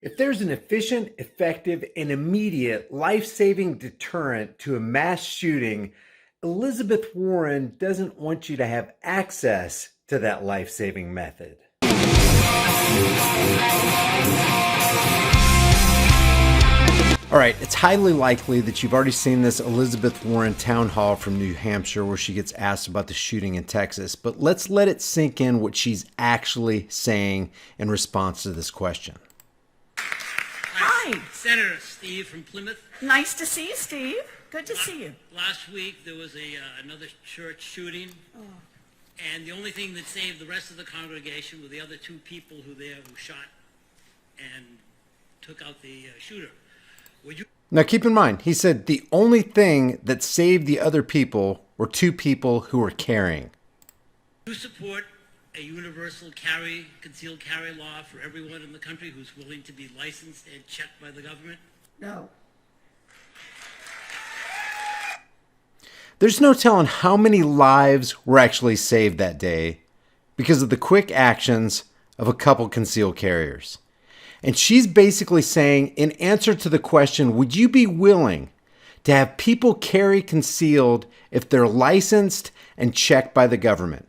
If there's an efficient, effective, and immediate life-saving deterrent to a mass shooting, Elizabeth Warren doesn't want you to have access to that life-saving method. All right, it's highly likely that you've already seen this Elizabeth Warren town hall from New Hampshire where she gets asked about the shooting in Texas, but let's let it sink in what she's actually saying in response to this question. Hi. Senator Steve from Plymouth. Nice to see you, Steve. Good to see you. Last week there was another church shooting, and the only thing that saved the rest of the congregation were the other two people who shot and took out the shooter. Would you? Now keep in mind, he said the only thing that saved the other people were two people who were carrying. Do you support a universal concealed carry law for everyone in the country who's willing to be licensed and checked by the government? No. There's no telling how many lives were actually saved that day because of the quick actions of a couple concealed carriers. And she's basically saying, in answer to the question, would you be willing to have people carry concealed if they're licensed and checked by the government?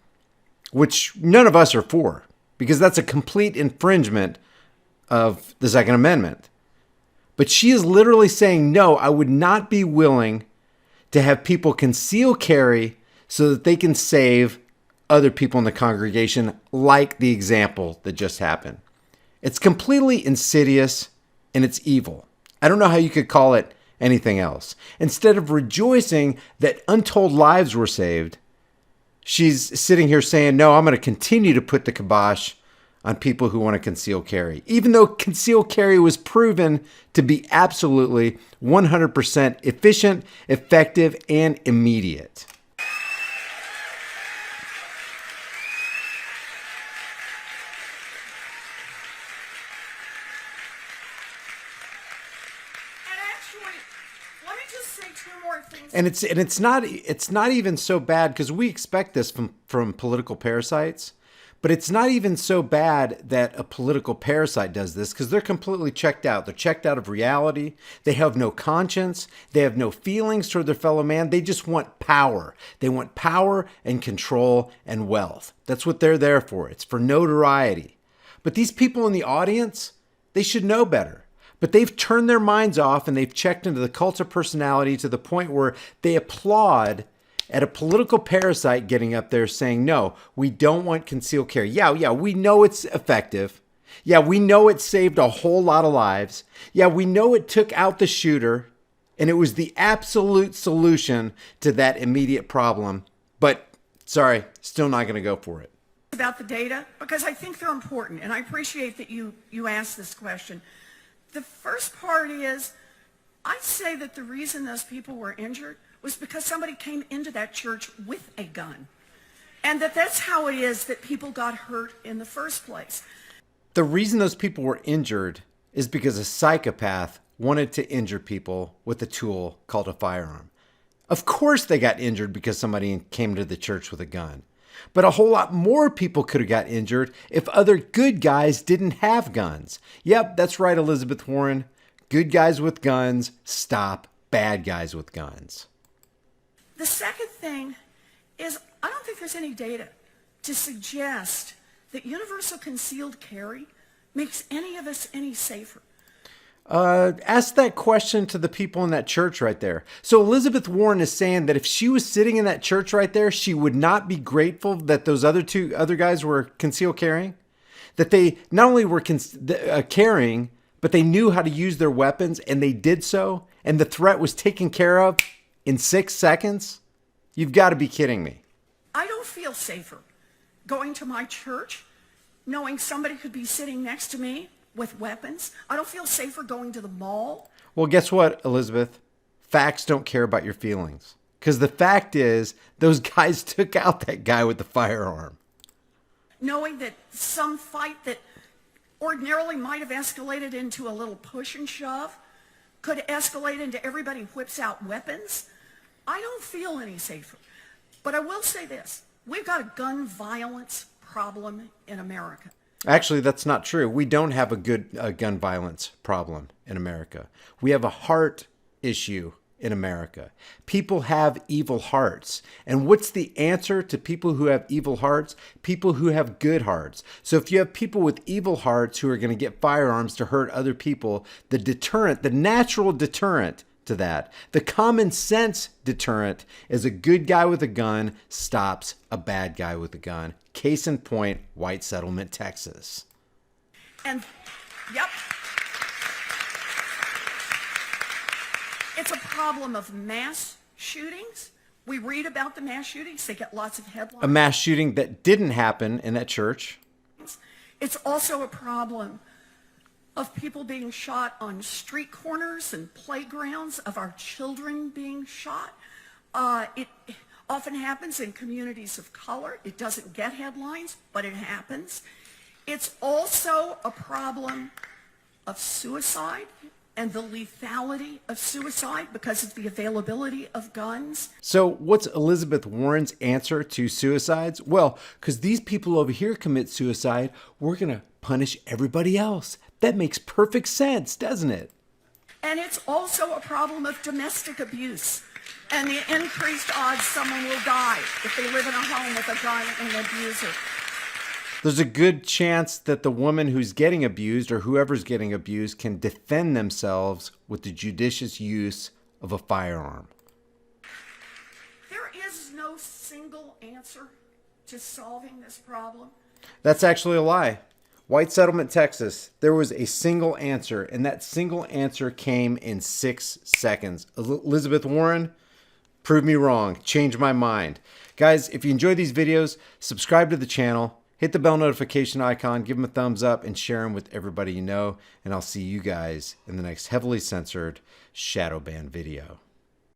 Which none of us are for, because that's a complete infringement of the Second Amendment. But she is literally saying, no, I would not be willing to have people conceal carry so that they can save other people in the congregation, like the example that just happened. It's completely insidious and it's evil. I don't know how you could call it anything else. Instead of rejoicing that untold lives were saved, she's sitting here saying, no, I'm going to continue to put the kibosh on people who want to conceal carry, even though concealed carry was proven to be absolutely 100% efficient, effective, and immediate. And it's not even so bad, because we expect this from political parasites, but it's not even so bad that a political parasite does this, because they're completely checked out. They're checked out of reality. They have no conscience. They have no feelings toward their fellow man. They just want power. They want power and control and wealth. That's what they're there for. It's for notoriety. But these people in the audience, they should know better. But they've turned their minds off and they've checked into the cult of personality to the point where they applaud at a political parasite getting up there saying, no, we don't want concealed carry. Yeah, we know it's effective. Yeah, we know it saved a whole lot of lives. Yeah, we know it took out the shooter and it was the absolute solution to that immediate problem. But sorry, still not going to go for it. About the data, because I think they're important, and I appreciate that you asked this question. The first part is, I'd say that the reason those people were injured was because somebody came into that church with a gun. And that's how it is that people got hurt in the first place. The reason those people were injured is because a psychopath wanted to injure people with a tool called a firearm. Of course they got injured because somebody came to the church with a gun. But a whole lot more people could have got injured if other good guys didn't have guns. Yep, that's right, Elizabeth Warren. Good guys with guns stop bad guys with guns. The second thing is, I don't think there's any data to suggest that universal concealed carry makes any of us any safer. Ask that question to the people in that church right there. So Elizabeth Warren is saying that if she was sitting in that church right there, she would not be grateful that those other guys were concealed carrying, that they not only were carrying, but they knew how to use their weapons and they did so, and the threat was taken care of in 6 seconds. You've got to be kidding me. I don't feel safer going to my church knowing somebody could be sitting next to me with weapons. I don't feel safer going to the mall. Well, guess what, Elizabeth? Facts don't care about your feelings. Because the fact is, those guys took out that guy with the firearm. Knowing that some fight that ordinarily might have escalated into a little push and shove could escalate into everybody whips out weapons, I don't feel any safer. But I will say this. We've got a gun violence problem in America. Actually, that's not true. We don't have a good gun violence problem in America. We have a heart issue in America. People have evil hearts. And what's the answer to people who have evil hearts? People who have good hearts. So if you have people with evil hearts who are going to get firearms to hurt other people, the deterrent, the natural deterrent to that, the common sense deterrent, is a good guy with a gun stops a bad guy with a gun. Case in point, White Settlement, Texas. And, yep. It's a problem of mass shootings. We read about the mass shootings. They get lots of headlines. A mass shooting that didn't happen in that church. It's also a problem of people being shot on street corners and playgrounds, of our children being shot. It often happens in communities of color. It doesn't get headlines, but it happens. It's also a problem of suicide and the lethality of suicide because of the availability of guns. So what's Elizabeth Warren's answer to suicides? Well, because these people over here commit suicide, we're going to punish everybody else. That makes perfect sense, doesn't it? And it's also a problem of domestic abuse and the increased odds someone will die if they live in a home with a gun and an abuser. There's a good chance that the woman who's getting abused or whoever's getting abused can defend themselves with the judicious use of a firearm. There is no single answer to solving this problem. That's actually a lie. White Settlement, Texas, there was a single answer, and that single answer came in 6 seconds. Elizabeth Warren, prove me wrong. Change my mind. Guys, if you enjoy these videos, subscribe to the channel. Hit the bell notification icon, give them a thumbs up, and share them with everybody you know. And I'll see you guys in the next heavily censored shadow ban video.